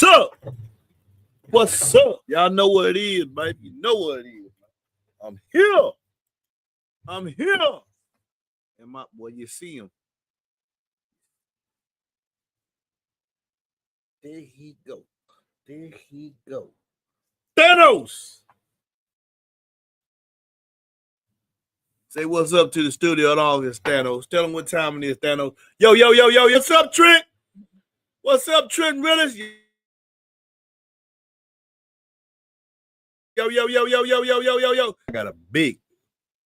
What's up? What's up? Y'all know what it is, baby. You know what it is. I'm here. I'm here. And my boy, you see him. There he go. There he go. Thanos. Say what's up to the studio and all this, Thanos. Tell them what time it is, Thanos. Yo. What's up, Trent? What's up, Trent Willis? Yo. I got a big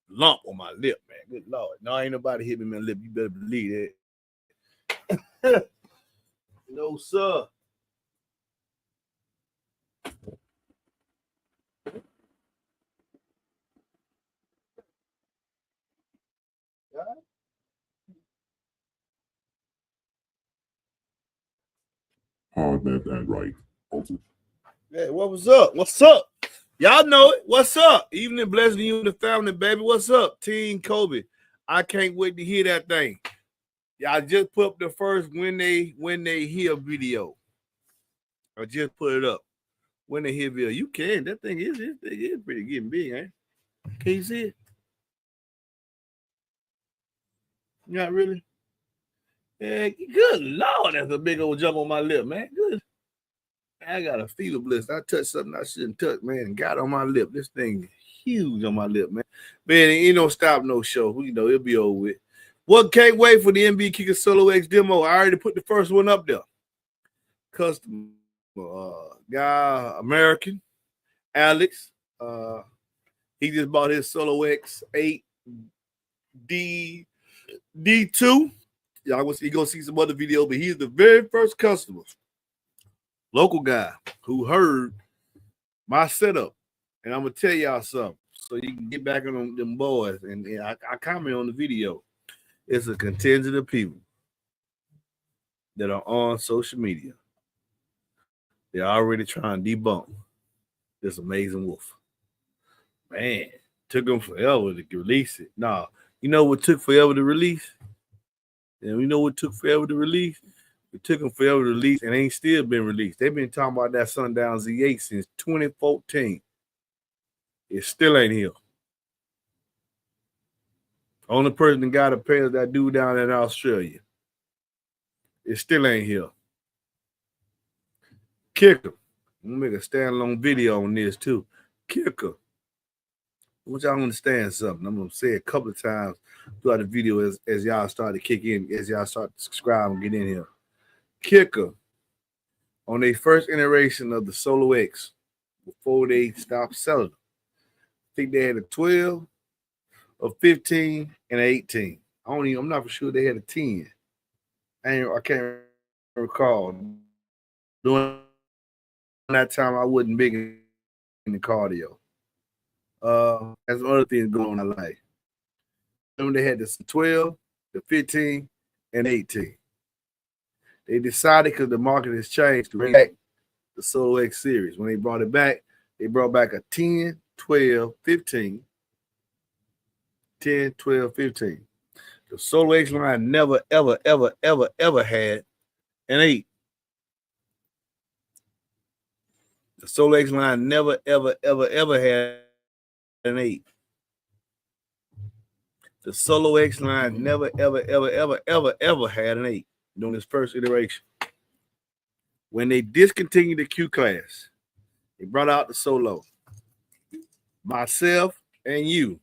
lump on my lip, man. Good Lord. No, ain't nobody hit me in my lip. You better believe that. No, sir. That right. Hey, what was up? What's up? Y'all know it. What's up? Evening blessing you and the family, baby. What's up? Team Kobe. I can't wait to hear that thing. Y'all just put up the first when they hear video. I just put it up. When they hear video. You can. That thing is pretty getting big, ain't it? Can you see it? Not really. Yeah, good Lord, that's a big old jump on my lip, man. Good. I got a fever blister. I touched something I shouldn't touch, man, and got on my lip. This thing huge on my lip, man. Man, it ain't no stop, no show. You know, it'll be over with. Well, can't wait for the MBEnclosure SoloX demo. I already put the first one up there. Customer guy, American, Alex. He just bought his SoloX 8D D2. Y'all gonna see some other video, but he's the very first customer, local guy, who heard my setup. And I'm gonna tell y'all something so you can get back on them boys. And I comment on the video. It's a contingent of people that are on social media. They're already trying to debunk this amazing wolf. Man, took them forever to release it. Nah, you know what took forever to release? And we know what took forever to release? It took them forever to release and ain't still been released. They've been talking about that Sundown Z8 since 2014. It still ain't here. Only person that got a pair is that dude down in Australia. It still ain't here. KICKER. I'm gonna make a standalone video on this too. KICKER. I want y'all to understand something. I'm gonna say it a couple of times throughout the video as y'all start to kick in, as y'all start to subscribe and get in here. KICKER, on their first iteration of the SoloX, before they stopped selling them, I think they had a 12, a 15, and an 18. I'm not for sure they had a 10. I can't recall. During that time, I wasn't big in the cardio. That's other things going on in life. Remember they had the 12, the 15, and 18. They decided because the market has changed to bring back the SoloX series. When they brought it back, they brought back a 10, 12, 15. 10, 12, 15. The SoloX line never, ever had an 8. The SoloX line never, ever had an 8. The SoloX line never, ever had an 8 during this first iteration. When they discontinued the Q class, they brought out the Solo. Myself and you.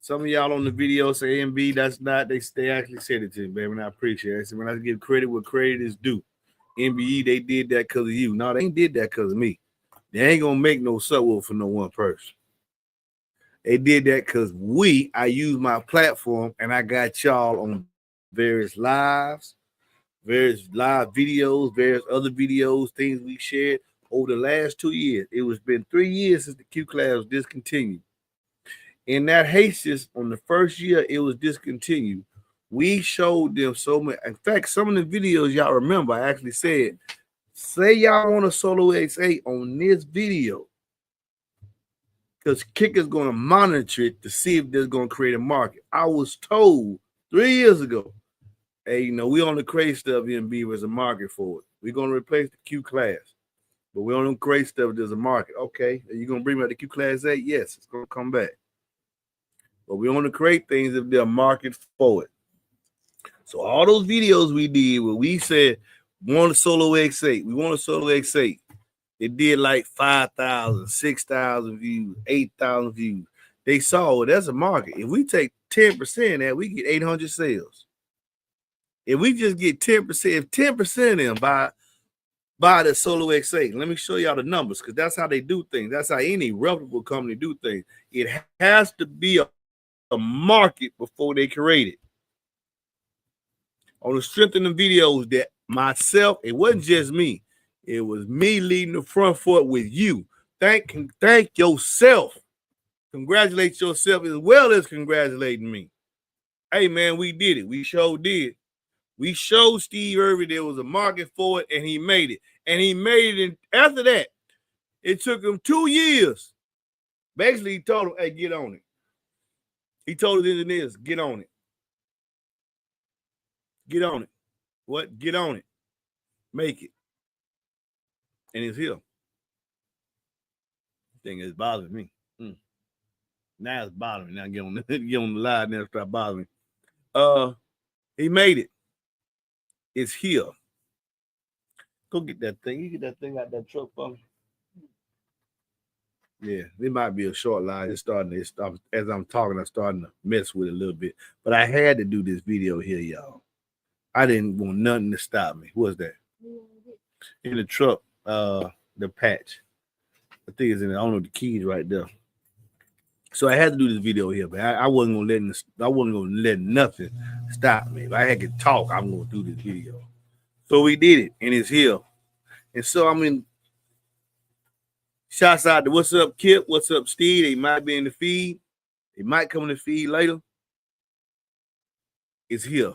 Some of y'all on the video say MB, that's not, they actually said it to me, baby, and I appreciate it. So when I give credit where credit is due, MBE, they did that because of you. No, they ain't did that because of me. They ain't gonna make no subwoofer for no one person. They did that because I use my platform and I got y'all on various lives, various live videos, various other videos, things we shared over the last 2 years. It was been 3 years since the Q class was discontinued. In that haste, on the first year it was discontinued, we showed them so much. In fact, some of the videos y'all remember, I actually said, say y'all want a SoloX 8 on this video, because KICKER's going to monitor it to see if they're going to create a market. I was told 3 years ago, hey, you know, we on the crazy stuff, MB, was a market for it. We're going to replace the Q class. But we don't create stuff there's a market. Okay, are you going to bring back the Q class 8? Yes, it's going to come back. But we want to create things if there's a market for it. So all those videos we did where we said, we want a SoloX 8. We want a SoloX 8. It did like 5,000, 6,000 views, 8,000 views. They saw it. That's a market. If we take 10% of that, we get 800 sales. If we just get 10%, if 10% of them buy the SoloX 8, let me show y'all the numbers because that's how they do things. That's how any reputable company do things. It has to be a market before they create it. On the strength of the videos that myself, it wasn't just me. It was me leading the front foot with you. Thank yourself. Congratulate yourself as well as congratulating me. Hey, man, we did it. We sure did. We showed Steve Irving there was a market for it, and he made it. And he made it. And after that, it took him 2 years. Basically, he told him, hey, get on it. He told his engineers, get on it. Get on it. What? Get on it. Make it. And it's here. Thing is bothering me. Now it's bothering me. Now get on the line and start bothering me. He made it. It's here. Go get that thing. You get that thing out that truck for me. Yeah, it might be a short line. As I'm talking, I'm starting to mess with it a little bit. But I had to do this video here, y'all. I didn't want nothing to stop me. What's that? In the truck, the patch. I think it's in there. I don't know the keys right there. So I had to do this video here, but I wasn't gonna let nothing stop me. If I had to talk, I'm gonna do this video. So we did it, and it's here. And so I mean, shouts out to what's up, Kip, what's up, Steve. They might be in the feed. They might come in the feed later. It's here.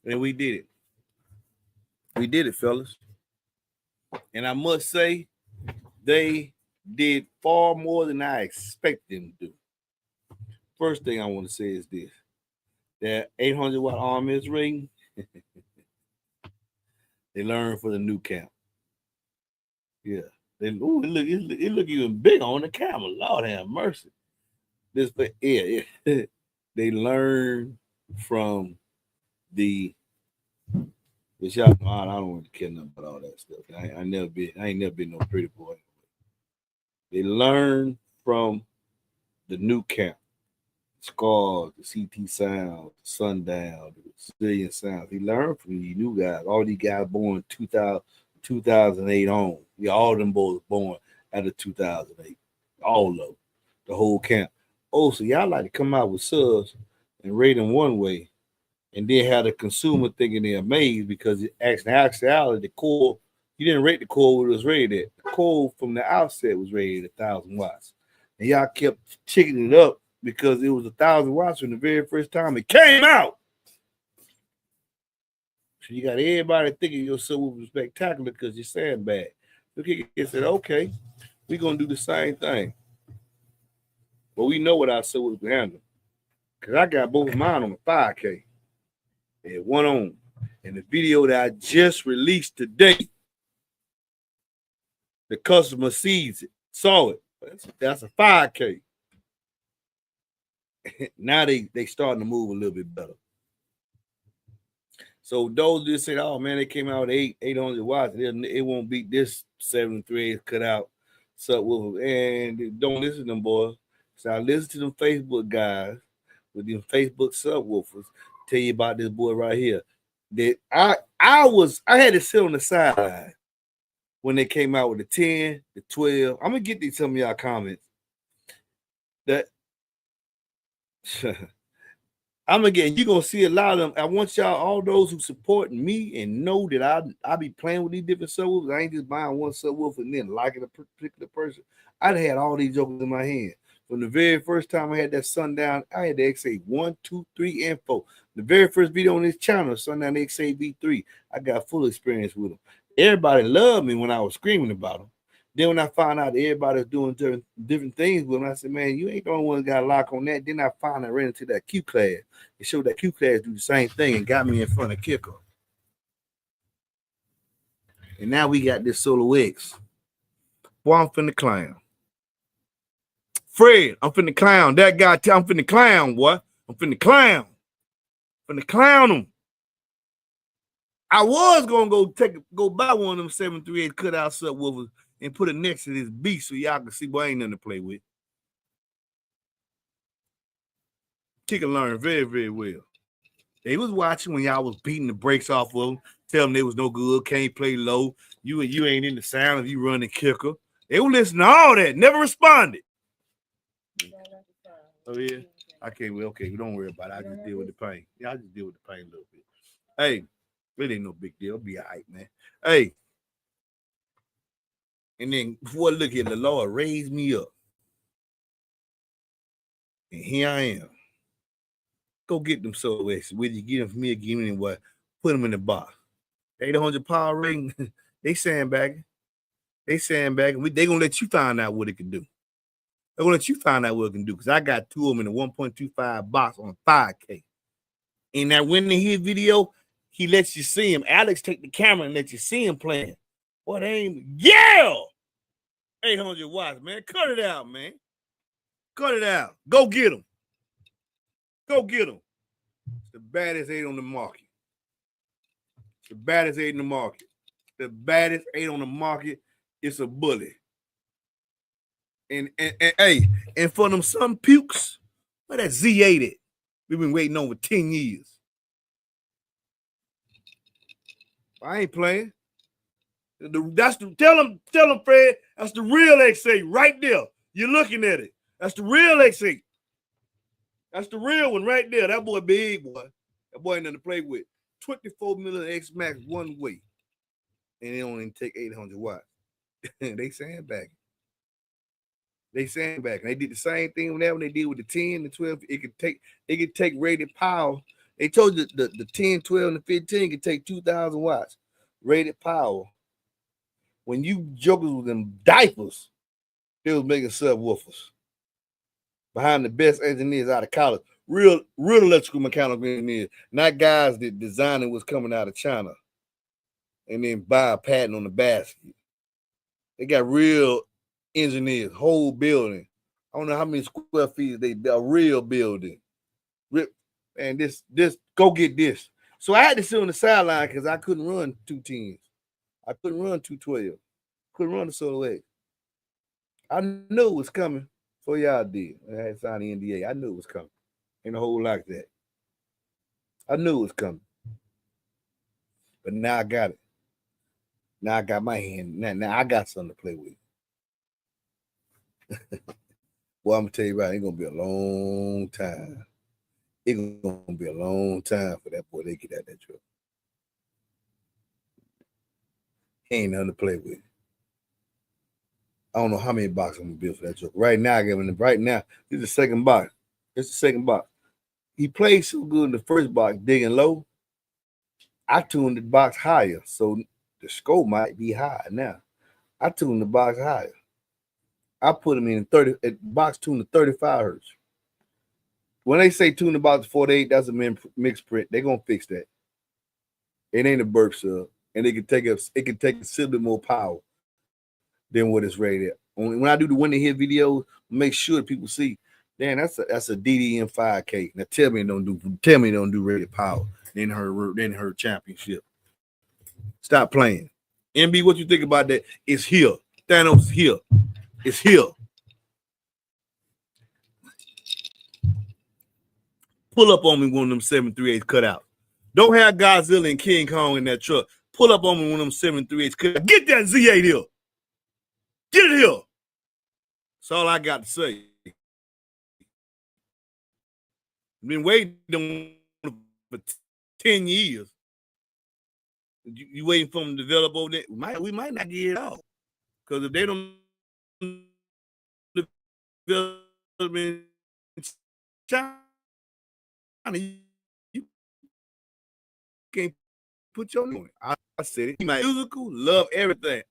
And we did it. We did it, fellas. And I must say, they did far more than I expected them to do. First thing I want to say is this. That 800 watt RMS rating, they learned for the new camp. Yeah. It look even big on the camera. Lord have mercy. They learned from the shop. I don't want to care nothing about all that stuff. I ain't never been no pretty boy. They learned from the new camp. Scars, the CT sound, the Sundown, the Sicilian sound. He learned from these new guys. All these guys born 2008 on. Yeah, all of them boys born out of 2008. All of them. The whole camp. Oh, so y'all like to come out with subs and rate them one way and then have the consumer thinking they're amazed because actually the core, you didn't rate the core what it was rated at. The core from the outset was rated at 1,000 watts. And y'all kept chickening it up because it was 1,000 watts from the very first time it came out. So you got everybody thinking your subwoofer was spectacular because you're sandbag. So KICKER said, okay, we're going to do the same thing. But we know what our subwoofer can handle. Because I got both of mine on the 5K. They had one on. And the video that I just released today, the customer sees it, saw it. That's a 5K. Now they starting to move a little bit better. So those just said, oh man, they came out with 800 watts. It won't beat this 738 cut out subwoofer. And don't listen to them boys. So I listen to them Facebook guys with them Facebook subwoofers. Tell you about this boy right here. That I had to sit on the sideline when they came out with the 10, the 12. I'm gonna get these some of y'all comments. That I'm again, you're gonna see a lot of them. I want y'all, all those who support me and know that I be playing with these different subwoofers. I ain't just buying one subwoofer and then liking a particular person. I'd had all these jokers in my hand. From the very first time I had that Sundown, I had the XA 1, 2, 3, and 4. The very first video on this channel, Sundown XA V3, I got full experience with them. Everybody loved me when I was screaming about them. Then when I found out that everybody was doing different things with them, I said, man, you ain't the only one that got a lock on that. Then I finally ran into that Q class. It showed that Q class do the same thing and got me in front of KICKER. And now we got this SoloX. Boy, I'm finna clown. Fred, I'm finna clown. That guy, I'm finna clown, boy. I'm finna clown. Finna clown him. I was gonna go buy one of them 738 cutout subwoofers and put it next to this beast so y'all can see, boy, ain't nothing to play with. Kicker learned very, very well. They was watching when y'all was beating the brakes off of them, telling them they was no good, can't play low. You ain't in the sound if you running kicker. They were listening to all that, never responded. Oh, yeah? I can't wait. Okay, don't worry about it. I just deal with the pain. Yeah, I just deal with the pain a little bit. Hey, it ain't no big deal. It'll be all right, man. Hey. And then before I look at the Lord raised me up. And here I am. Go get them SoloX. Whether you get them from me or give me them what, put them in the box. 800 power rating, they sandbagging. They sandbagging. They gonna let you find out what it can do. They're gonna let you find out what it can do. Because I got two of them in a 1.25 box on 5K. In that when they hear video, he lets you see him. Alex take the camera and let you see him playing. What ain't 800 watts, man. Cut it out, man. Cut it out. Go get them. Go get them. It's the baddest 8 on the market. It's the baddest 8 in the market. The baddest 8 on the market. It's a bully. And hey, and for them some pukes, where that Z8 at? We've been waiting over 10 years. I ain't playing. Tell them, Fred, that's the real X8 right there. You're looking at it. That's the real X8. That's the real one right there. That boy big, boy. That boy ain't nothing to play with. 24 million X Max one way. And they only take 800 watts. They sandbagging. They sandbagging. They did the same thing when they did with the 10, the 12. It could take rated power. They told you the 10, 12, and the 15 could take 2,000 watts. Rated power. When you jokers with them diapers, they was making subwoofers. Behind the best engineers out of college. Real electrical mechanical engineers. Not guys that designing was coming out of China and then buy a patent on the basket. They got real engineers, whole building. I don't know how many square feet a real building. And this go get this. So I had to sit on the sideline because I couldn't run 210s. I couldn't run 212. Couldn't run the SoloX. I knew it was coming. So y'all did. I had signed the NDA. I knew it was coming. Ain't a whole like that. I knew it was coming. But now I got it. Now I got my hand. Now I got something to play with. Well, I'm gonna tell you right, it's gonna be a long time. It's gonna be a long time for that boy to get out that truck. He ain't nothing to play with. I don't know how many boxes I'm gonna build for that truck. Right now, this is the second box. It's the second box. He played so good in the first box, digging low. I tuned the box higher, so the scope might be high now. I tuned the box higher. I put him in box tuned to 35 hertz. When they say tune the box to 48, that's a mixed print. They're gonna fix that. It ain't a burp sub, and it can take a considerably more power than what it's rated at. When I do the when they hear videos, make sure people see. Damn, that's a DDM 5K. Now tell me it don't do rated power. Then her championship. Stop playing. MB, what you think about that? It's here. Thanos is here. It's here. Pull up on me one of them 738s cut out. Don't have Godzilla and King Kong in that truck. Pull up on me one of them 738s cut out. Get that Z8 here. Get it here. That's all I got to say. I've been waiting for 10 years. You waiting for them to develop over there? We might not get it out. Because if they don't develop in China, you can't put your name on it. I said it. My musical, love everything.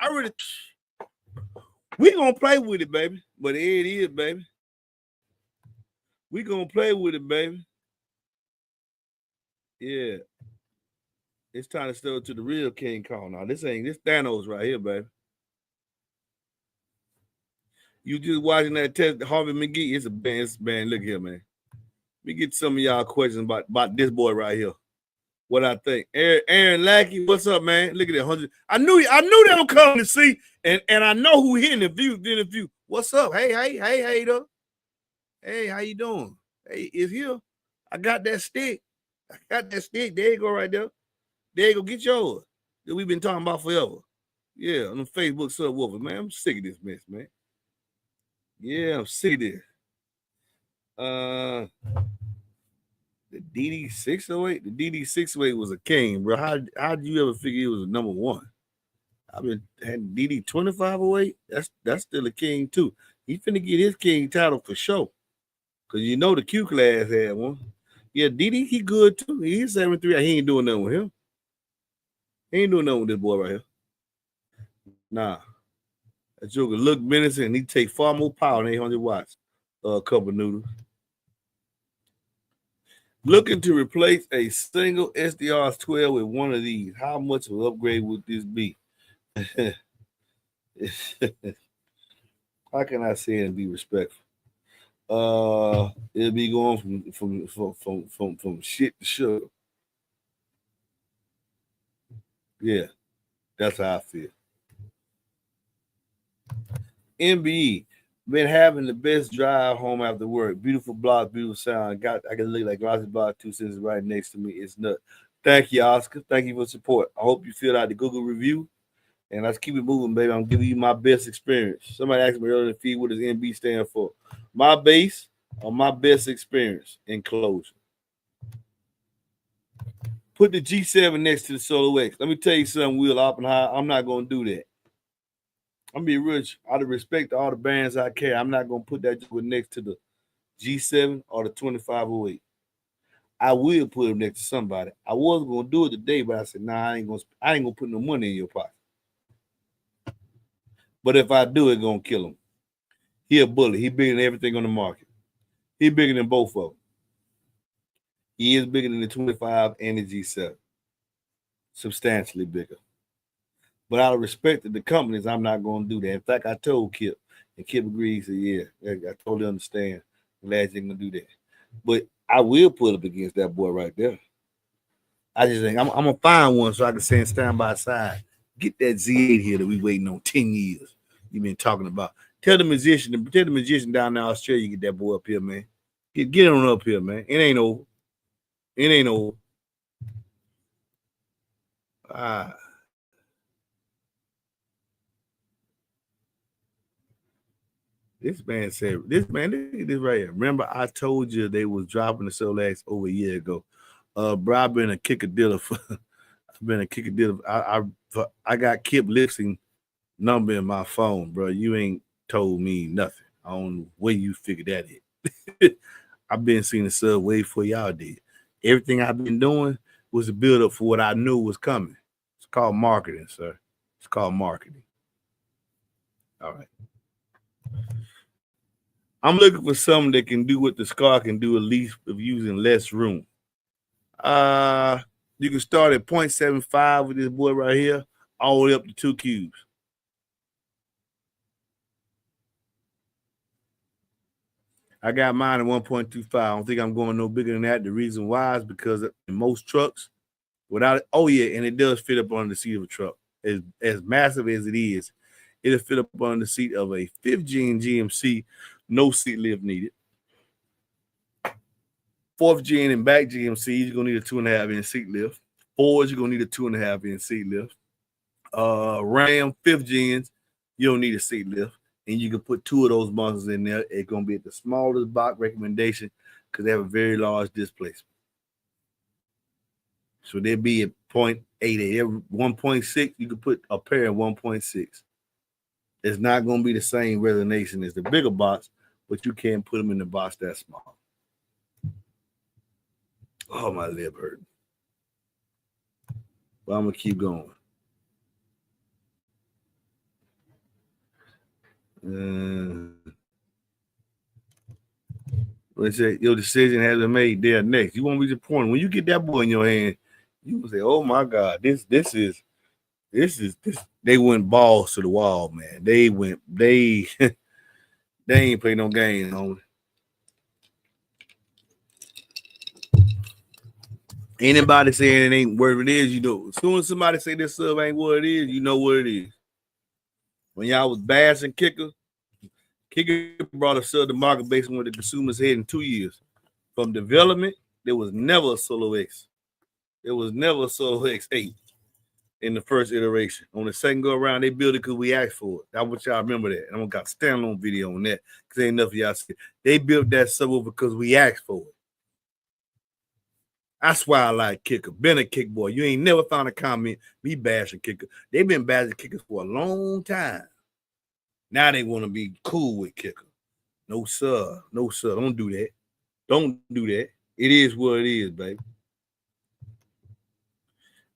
We gonna play with it, baby. But it is, baby. We gonna play with it, baby. Yeah. It's time to step to the real King Kong now. This Thanos right here, baby. You just watching that test, Harvey McGee. It's a band. Look here, man. Let me get some of y'all questions about this boy right here. What I think. Aaron Lackey, what's up, man? Look at that 100. I knew they were coming to see, and I know who he in the view. What's up? Hey, though. Hey, how you doing? Hey, it's here. I got that stick. There you go, right there. There you go. Get yours. That we've been talking about forever. Yeah, on the Facebook subwoofer, man. I'm sick of this mess, man. Yeah, I'm sick of this. The DD608. The DD608 was a king, bro. How did you ever figure it was a number one? I've been had DD2508. That's still a king too. He finna get his king title for sure. Cause you know the Q class had one. Yeah, DD, he good too. He's 73. He ain't doing nothing with him. He ain't doing nothing with this boy right here. Nah. That joker look menacing and he take far more power than 800 watts. A couple noodles. Looking to replace a single SDR12 with one of these. How much of an upgrade would this be? How can I say it and be respectful? It'll be going from shit to sugar. Yeah, that's how I feel. MBE, been having the best drive home after work. Beautiful block, beautiful sound. I can look like Glossy Block 2 cents right next to me. It's nuts. Thank you, Oscar. Thank you for support. I hope you filled out the Google review. And let's keep it moving, baby. I'm giving you my best experience. Somebody asked me earlier in the feed, what does MB stand for? My base or my best experience, Enclosure. Put the G7 next to the SoloX. Let me tell you something, Will Oppenheimer. I'm not going to do that. I'm being rich. Out of respect to all the bands I carry, I'm not going to put that next to the G7 or the 2508. I will put them next to somebody. I wasn't going to do it today, but I said, nah, I ain't going to put no money in your pocket. But if I do, it's going to kill him. He a bully. He bigger than everything on the market. He bigger than both of them. He is bigger than the 25 and the G7. Substantially bigger. But out of respect to the companies, I'm not going to do that. In fact, I told Kip, and Kip agrees. Said, yeah, I totally understand. Glad you're going to do that. But I will put up against that boy right there. I just think I'm going to find one so I can stand by side. Get that Z8 here that we waiting on 10 years. You've been talking about. Tell the magician down in Australia, get that boy up here, man. Get on up here, man. It ain't over. It ain't over. This man said, look at this right here. Remember, I told you they was dropping the SoloX over a year ago. Bro, I've been a kicker dealer for I got Kip Lipsing number in my phone, bro. You ain't told me nothing. I don't know where you figured that in. I've been seeing the sub way before y'all did. Everything I've been doing was a build up for what I knew was coming. It's called marketing, sir. It's called marketing. All right. I'm looking for something that can do what the Scar can do, at least of using less room. You can start at 0.75 with this boy right here, all the way up to 2 cubes. I got mine at 1.25. I don't think I'm going no bigger than that. The reason why is because in most trucks, without it, oh yeah, and it does fit up on the seat of a truck. As massive as it is, it'll fit up on the seat of a 5th gen GMC, no seat lift needed. 4th gen and back GMC, you're gonna need a 2.5 inch seat lift. Fords, you're gonna need a 2.5 inch seat lift. Ram 5th gens, you don't need a seat lift. And you can put 2 of those monsters in there. It's going to be at the smallest box recommendation because they have a very large displacement. So they'll be at 0.88. 1.6, you can put a pair of 1.6. It's not going to be the same resonation as the bigger box, but you can't put them in the box that small. Oh, my lip hurt. But I'm going to keep going. Let's say your decision has been made there next. You won't be disappointed. When you get that boy in your hand, You would say, "Oh my God, this is. They went balls to the wall, man. They they ain't play no games, homie. Anybody saying it ain't what it is, you know. As soon as somebody say this sub ain't what it is, you know what it is. When y'all was bashing Kicker, Kicker brought a sub to market based on what the consumers had in 2 years. From development, there was never a SoloX. There was never a SoloX 8 in the first iteration. On the second go around, they built it because we asked for it. I want y'all remember that. And I'm gonna got standalone video on that because ain't enough of y'all see. They built that subwoofer because we asked for it. That's why I like Kicker. Been a kick boy. You ain't never found a comment me bashing Kicker. They've been bashing Kickers for a long time. Now they want to be cool with Kicker. No sir. No sir. Don't do that. Don't do that. It is what it is, baby.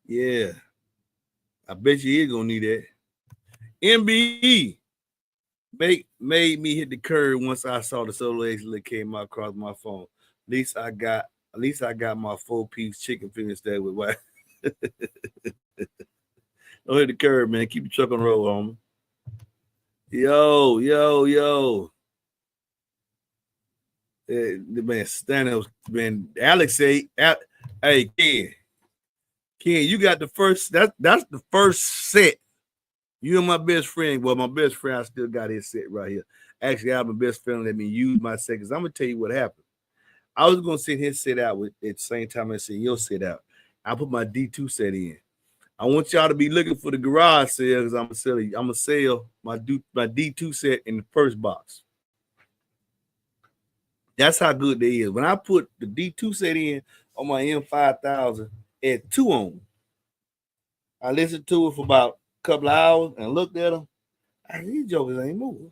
Yeah. I bet you is gonna need that. MBE made me hit the curb once I saw the SoloX that came out across my phone. At least I got my 4-piece chicken fingers there with white. Don't hit the curb, man. Keep the truck on the road, homie. Yo. The man standing, man. Alex say, "Hey, Ken, you got the first. That's the first set. You and my best friend. Well, my best friend, I still got his set right here. Actually, I have my best friend let me use my set because I'm gonna tell you what happened. I was gonna send his set out at the same time I sent your set out. I put my D2 set in. I want y'all to be looking for the garage sale because I'm gonna sell my D2 set in the first box. That's how good they is. When I put the D2 set in on my M5000 at 2 on, I listened to it for about a couple of hours and looked at them. I said, these jokers ain't moving.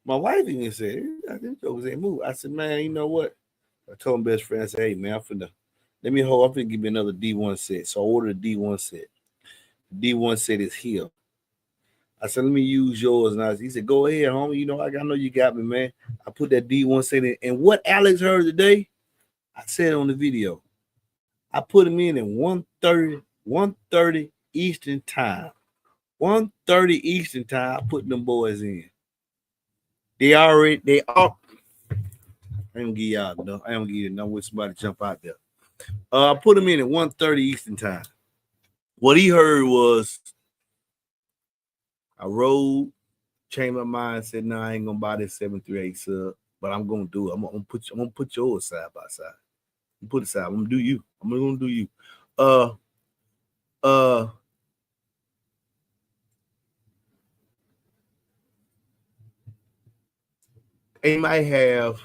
My wife even said, these jokers ain't moving. I said, man, you know what? I told my best friend, I said, hey, man, I'm finna give me another D1 set. So I ordered a D1 set. The D1 set is here. I said, let me use yours. And he said, go ahead, homie. You know, I know you got me, man. I put that D1 set in. And what Alex heard today, I said on the video. I put him in at 1:30 Eastern time. 1:30 Eastern time, I put them boys in. They all. I don't give y'all no. I don't give you no with somebody jump out there. I put him in at 1:30 Eastern time. What he heard was I rode, changed my mind, said, no, I ain't gonna buy this 738 sub, but I'm gonna do it. I'm gonna put yours side by side. Put it aside. I'm gonna do you. I'm gonna do you. They might have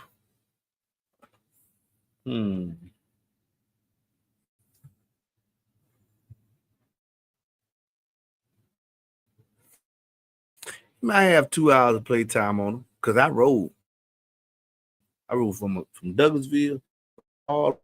might have 2 hours of play time on them because I rode. I rode from Douglasville all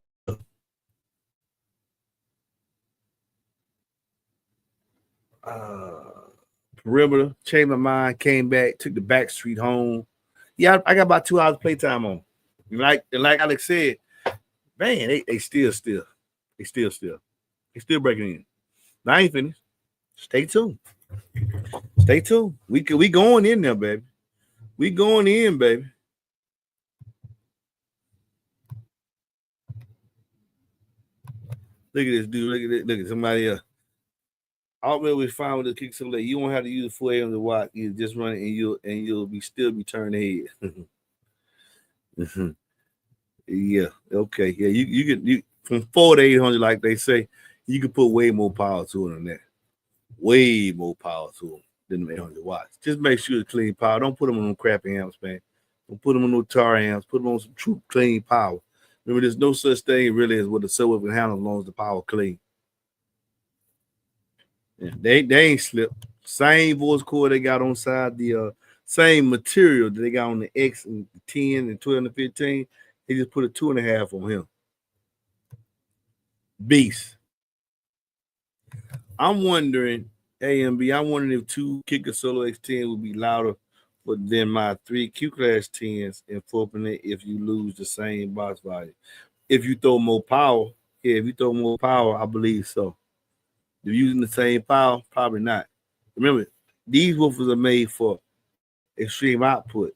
perimeter, changed my mind, came back, took the back street home. Yeah, I got about 2 hours of play time on. Like Alex said, man, they still breaking in. Now I ain't finished. Stay tuned. We going in there, baby. We going in, baby. Look at this dude. Look at somebody else. Ultimately, we find with the kick some late. You won't have to use the 4 a.m. to watch. You just run it and you'll still be turning ahead. Yeah. Okay. Yeah. You from 4 to 800, like they say, you can put way more power to it than that. Way more power to it than the 800 watts. Just make sure it's clean power. Don't put them on crappy amps, man. Don't put them on no tar amps. Put them on some true clean power. Remember, there's no such thing really as what the subwoofer can handle as long as the power clean. Yeah, they ain't slipped. Same voice cord they got on side, the same material that they got on the X and the 10 and 12 and 15. They just put a 2.5 on him. Beast. I'm wondering, AMB, I'm wondering if 2 KICKER SoloX 10 would be louder than my 3 Q class 10s and flipping it if you lose the same box value. If you throw more power, Yeah, if you throw more power, I believe so. If you're using the same power, probably not. Remember, these woofers are made for extreme output.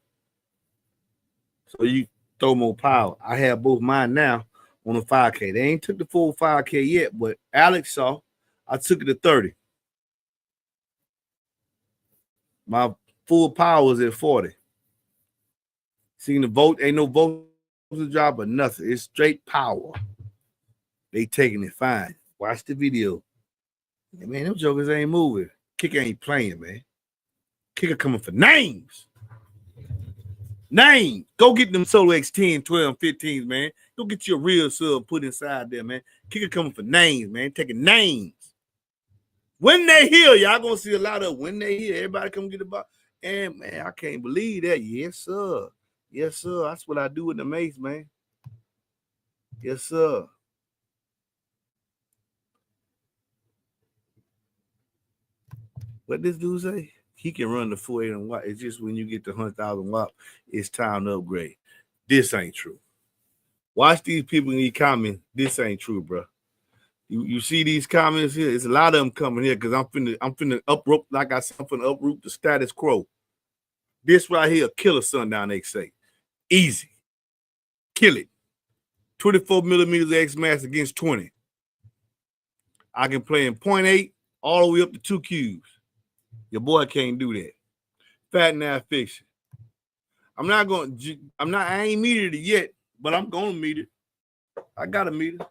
So you throw more power. I have both mine now on the 5K. They ain't took the full 5K yet, but Alex saw. I took it to 30. My full power was at 40. Seeing the vote, ain't no vote drop or nothing. It's straight power. They taking it fine. Watch the video. Man, them jokers ain't moving. Kicker ain't playing, man. Kicker coming for names. Names. Go get them SoloX 10, 12, 15s, man. Go get your real sub put inside there, man. Kicker coming for names, man. Taking names. When they hear, y'all gonna see a lot of when they hear. Everybody come get the ball. And man, I can't believe that. Yes, sir. Yes, sir. That's what I do with the mace, man. Yes, sir. What this dude say? He can run the 480 watt. It's just when you get to 100,000 watt, it's time to upgrade. This ain't true. Watch these people in these comments. This ain't true, bro. You see these comments here? It's a lot of them coming here because I'm finna uproot, like I said, I'm finna uproot the status quo. This right here, killer sundown, they say. Easy. Kill it. 24 millimeters X mass against 20. I can play in 0.8 all the way up to 2 cubes. Your boy can't do that. Fat and fiction. I ain't metered it yet, but I'm gonna meet it. I got a meter.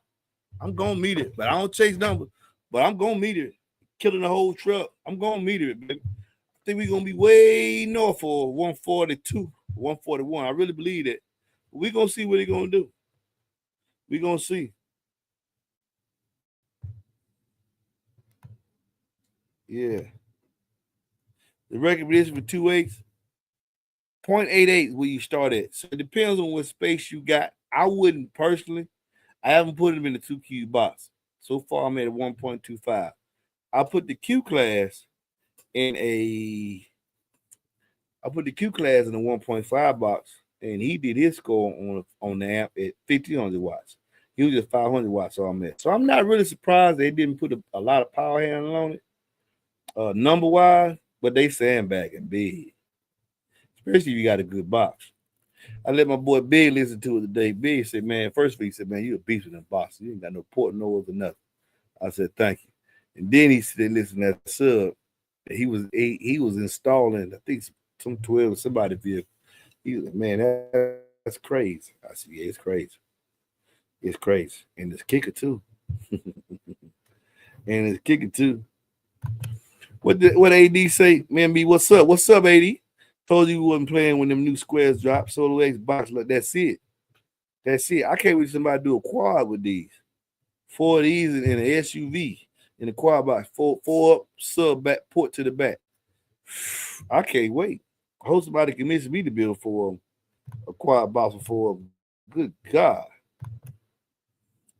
I'm gonna meet it, but I don't chase numbers. But I'm gonna meet it. Killing the whole truck. I'm gonna meet it, baby. I think we're gonna be way north for 142, 141. I really believe that. We're gonna see what they're gonna do. We're gonna see. Yeah. The recognition for 2.8s, 0.88 is where you start at. So it depends on what space you got. I wouldn't personally. I haven't put them in the 2 cube box. So far, I'm at a 1.25. I put the Q class in a. I put the Q class in a 1.5 box, and he did his score on the amp at 1500 watts. He was just 500 watts on that. So I'm not really surprised they didn't put a lot of power handling on it, number wise, but they sandbagging big, especially if you got a good box. I let my boy Big listen to it today. Big said, man, first of all, he said, man, you a beast with them boxes. You ain't got no port nose or nothing. I said, thank you. And then he said, listen, that sub, he was installing, I think some 12 somebody vehicle. He was like, man, that's crazy. I said, yeah, it's crazy. It's crazy. And it's kicker too. What AD say? Man, B, what's up? What's up, AD? Told you we wasn't playing when them new squares dropped. SoloX box, like that's it. That's it. I can't wait for somebody to do a quad with these. 4 of these in an SUV in the quad box. Four up, sub back, port to the back. I can't wait. I hope somebody convinces me to build for a quad box for good God.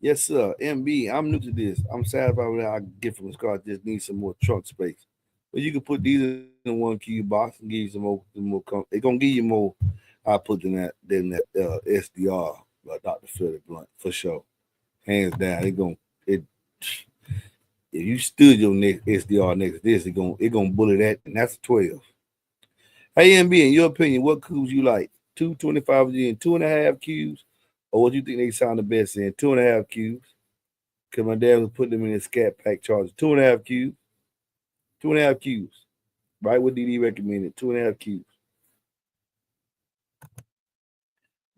Yes, sir. MB, I'm new to this. I'm satisfied with what I get from this car. I just need some more trunk space. But you can put these in 1 cube box and give you some more they're gonna give you more output than that SDR by Dr. Philip Blunt for sure. Hands down. If you stood your next SDR next to this, it gonna bully that, and that's a 12. Hey MB, in your opinion, what cubes you like? 225G and 2.5 cubes? Or what do you think they sound the best in? 2.5 cubes. Because my dad was putting them in his scat pack charger. 2.5 cubes. 2.5 cubes. Right? What did he recommend? 2.5 cubes.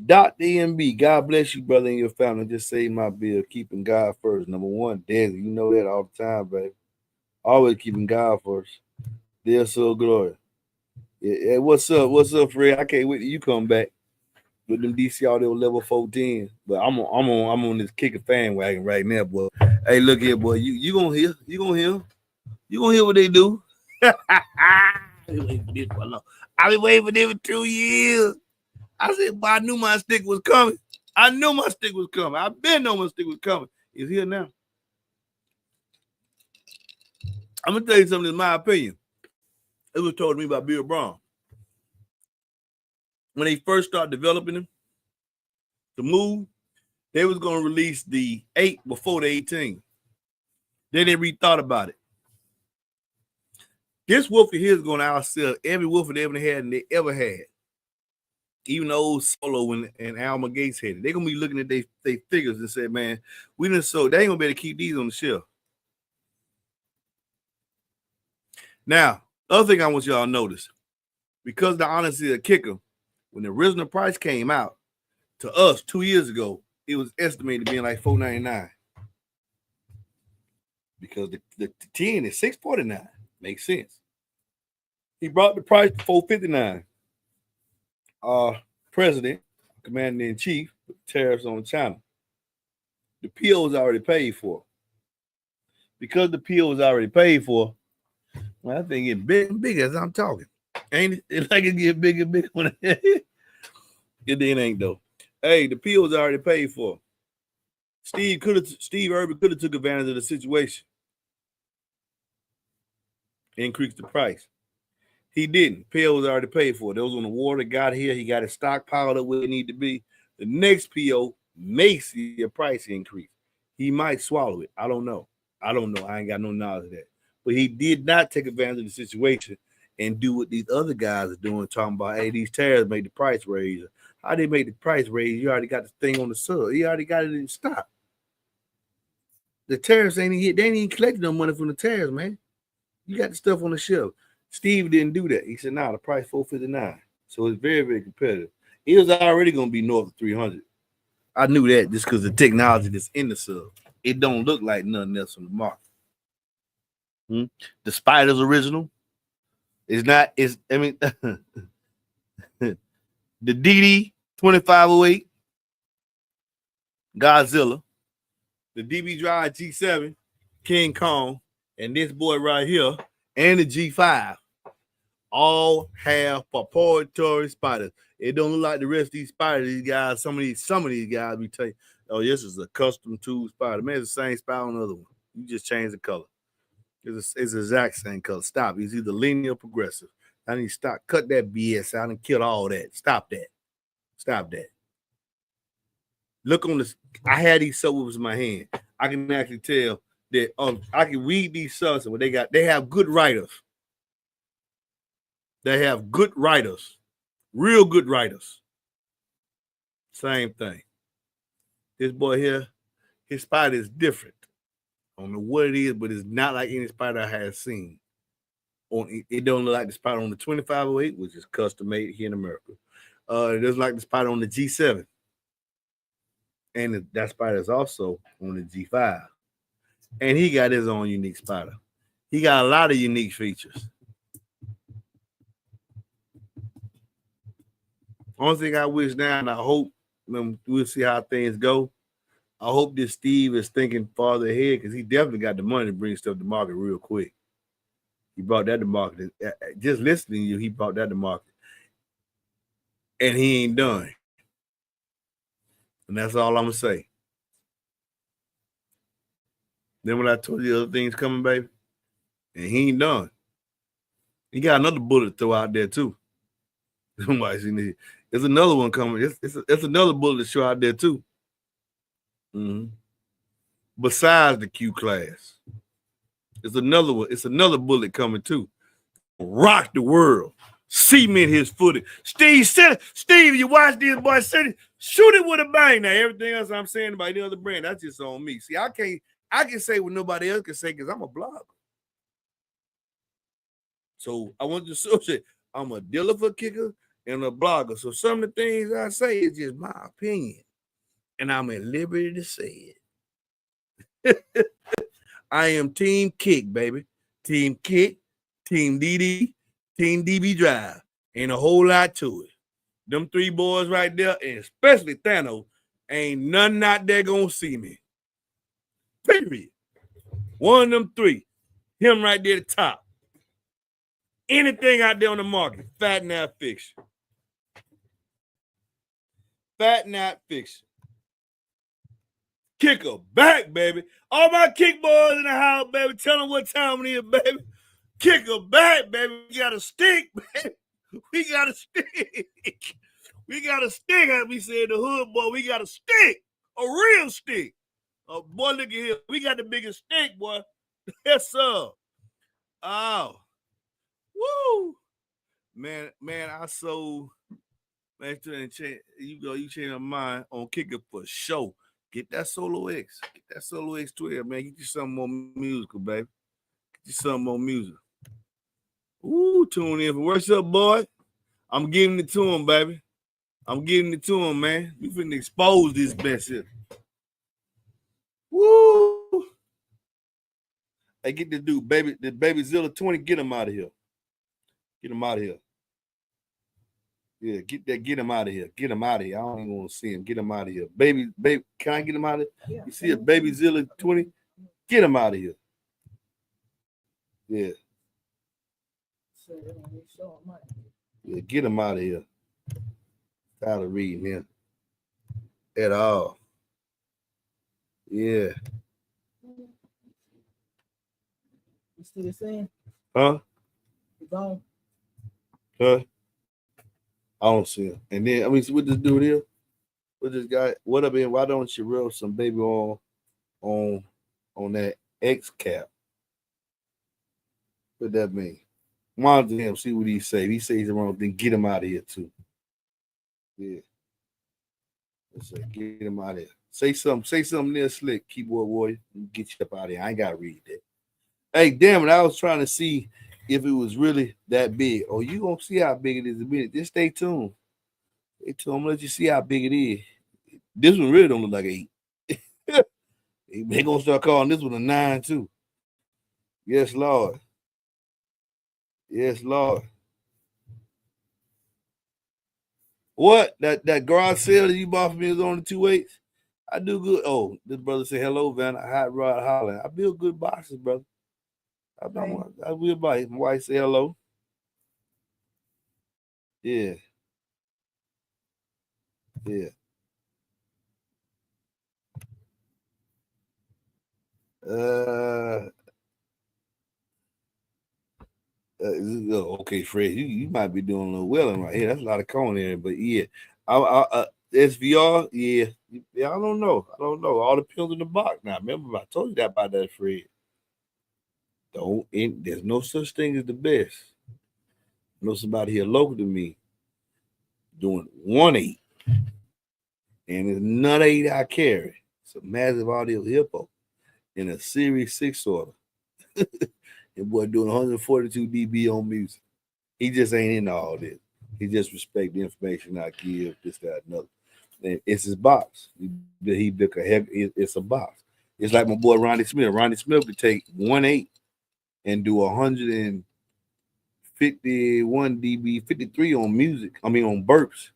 Dr. MB, God bless you, brother, and your family. Just save my bill. Keeping God first. Number one, Desi, you know that all the time, baby. Always keeping God first. Dear soul glory. Yeah, what's up? What's up, Fred? I can't wait till you come back with them DC Audio level 14. But I'm on this kicker fan wagon right now, boy. Hey, look here, boy. You gonna hear? You gonna hear what they do? I've been waiting for this for 2 years. I said, but I knew my stick was coming. I've been knowing my stick was coming. It's here now. I'm gonna tell you something. In my opinion, it was told to me by Bill Brown. When they first started developing them to move, They was going to release the 8 before the 18. Then they rethought about it. This woofer here is going to outsell every woofer they ever had. Even the old Solo and Alma Gates had it. They're going to be looking at their figures and say, man, we done sold. They ain't going to be able to keep these on the shelf. Now, other thing I want y'all to notice, because the honesty of Kicker, when the original price came out to us 2 years ago, it was estimated to be like $4.99. Because the 10 is $6.49. Makes sense. He brought the price to $4.59. President, Commander-in-Chief, tariffs on China. The PO is already paid for. Because the PO is already paid for, well, I think it's big and big as I'm talking. Ain't it like it get bigger and bigger when it ain't though. Hey, the PO is already paid for. Steve Irby could have took advantage of the situation. Increased the price. He didn't. PO was already paid for. Those on the water got here. He got his stock piled up where it need to be. The next PO may see a price increase. He might swallow it. I don't know. I ain't got no knowledge of that. But he did not take advantage of the situation and do what these other guys are doing, talking about, hey, these tariffs made the price raise. How they make the price raise? You already got the thing on the sub. You already got it in stock. The tariffs they ain't even collecting no money from the tariffs, man. You got the stuff on the shelf. Steve didn't do that. He said, nah, the price $4.59. So it's very, very competitive. It was already going to be north of 300. I knew that just because the technology that's in the sub. It don't look like nothing else on the market. The Spider's original. It's not, the DD 2508 Godzilla, the DB Drive G7 King Kong, and this boy right here, and the G5, all have proprietary spiders. It don't look like the rest of these spiders. These guys, some of these guys be telling, oh, this is a custom tool spider. Man, it's the same spider on the other one. You just change the color. It's the exact same color. Stop. It's either linear or progressive. I need to stop. Cut that BS out and kill all that. Stop that. Stop that. Look on this. I had these subwoofers in my hand. I can actually tell that I can read these subs and what they got. They have good writers. They have good writers. Real good writers. Same thing. This boy here, his spider is different. I don't know what it is, but it's not like any spider I have seen. It don't look like the spider on the 2508, which is custom made here in America. It doesn't like the spider on the G7. And that spider is also on the G5. And he got his own unique spider. He got a lot of unique features. Only thing I wish now, and I hope we'll see how things go. I hope this Steve is thinking farther ahead because he definitely got the money to bring stuff to market real quick. He brought that to market. Just listening to you, he brought that to market. And he ain't done. And that's all I'm going to say. Then when I told you other things coming, baby, and he ain't done. He got another bullet to throw out there, too. There's another one coming. It's another bullet to show out there, too. Besides the Q class. It's another one. It's another bullet coming, too. Rock the world. Cement his footing. Steve, you watch this boy say, shoot it with a bang. Now, everything else I'm saying about the other brand, that's just on me. See, I can say what nobody else can say because I'm a blogger. So I want to associate. I'm a dealer for Kicker and a blogger. So some of the things I say is just my opinion. And I'm at liberty to say it. I am Team Kick, baby. Team Kick, Team DD, Team DB Drive. Ain't a whole lot to it. Them three boys right there, and especially Thanos, ain't nothing out there gonna see me. Period. One of them three. Him right there at the top. Anything out there on the market, fat not fiction. Fat not fiction. Kicker back, baby. All my kick boys in the house, baby. Tell them what time it is, baby. Kicker back, baby. We got a stick, baby. We got a stick. We got a stick, as we said in the hood, boy. We got a stick. A real stick. Oh, boy, look at here. We got the biggest stick, boy. Yes, sir. Oh. Woo. Man, I sold. Man, you change your mind on Kicker for show. Get that SoloX. Get that SoloX 12, man. Get you something more musical, baby. Get you something more music. Ooh, tune in for what's up, boy. I'm giving it to him, baby. I'm giving it to him, man. We finna expose this mess here. Woo! Hey, get the dude, the baby Zilla 20, get him out of here. Get him out of here. Yeah, get him out of here. Get him out of here. I don't even want to see him. Get him out of here. Baby, can I get him out of here? Yeah. You see a baby Zilla 20? Get him out of here. Yeah. Yeah, get him out of here. Tired of reading him at all. Yeah. You see the same? Huh? He's on. Huh? I don't see him. And then, what this dude here? What this guy? What up, man? Why don't you rub some baby on that X cap? What that mean? Monitor him, see what he say. If he says the wrong thing, get him out of here too. Yeah. Let's say, get him out of here. Say something there slick, keyboard warrior, and get you up out of here. I ain't gotta read that. Hey, damn it, I was trying to see if it was really that big. Oh, you gonna see how big it is in a minute. Just stay tuned. Stay tuned. I'm gonna let you see how big it is. This one really don't look like an 8. They gonna start calling this one a 9 too. Yes, Lord. Yes, Lord. What? That garage sale that you bought for me is on the 2.8s? I do good. Oh, this brother say hello, Van. Hot Rod Holland. I build good boxes, brother. I will buy it. My wife say hello. Yeah. Yeah. Okay, Fred, you might be doing a little welling right here. That's a lot of cone in it, but yeah, SVR, yeah, I don't know. All the pills in the box. Now, remember, I told you that about that, Fred. There's no such thing as the best. I know somebody here local to me doing 1.8, and it's not 8 I carry. It's a massive audio hippo in a Series 6 order. That boy doing 142 dB on music. He just ain't into all this. He just respect the information I give, this, that, another. And it's his box. He took it's a box. It's like my boy Ronnie Smith. Ronnie Smith could take 1.8 and do 151 dB, 53 on music. On burps.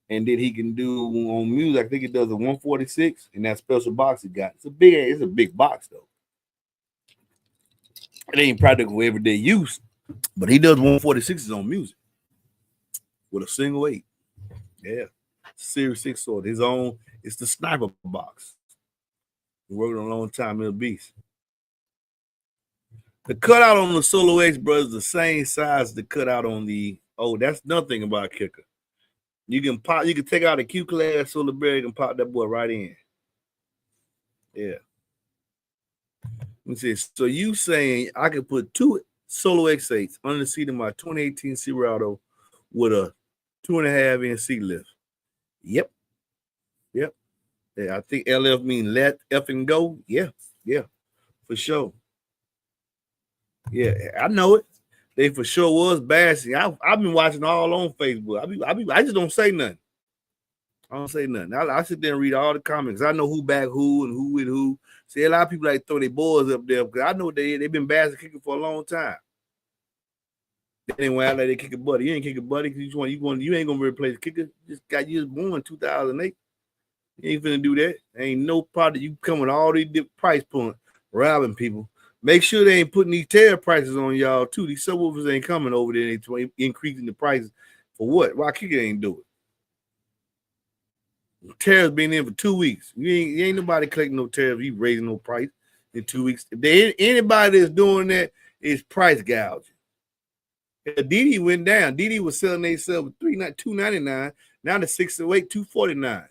And then he can do on music, I think it does a 146 in that special box he got. It's a big box though. It ain't practical everyday use, but he does 146s on music with a single 8. Yeah. Series 6 sword. His own, it's the sniper box. He worked on a long time in a beast. The cutout on the SoloX, bro, is the same size as the cutout on the, that's nothing about Kicker. You can take out a Q class solar barrier and pop that boy right in. Yeah. Let me see. So you saying I could put 2 SoloX 8s under the seat of my 2018 Silverado with a 2.5-inch seat lift? Yep. Yeah, I think LF means let F and go. Yeah, for sure. Yeah, I know it. They for sure was bashing. I've been watching all on Facebook. I just don't say nothing. I don't say nothing. I sit there and read all the comments. I know who back who and who with who. See, a lot of people like throw their boys up there because I know they've been bashing Kicker for a long time. They ain't like they kick a buddy. You ain't kick a buddy because you ain't gonna replace Kicker. You was born in 2008. You ain't finna do that. Ain't no part that you come with all these different price points, robbing people. Make sure they ain't putting these tariff prices on y'all too. These subwoofers ain't coming over there and increasing the prices for what? Why Kicker ain't do it? Tariffs been in for 2 weeks. You ain't nobody collecting no tariffs. You raising no price in 2 weeks. If anybody that's doing that is price gouging. Didi went down. Didi was selling themselves $299. Now the 608, $249.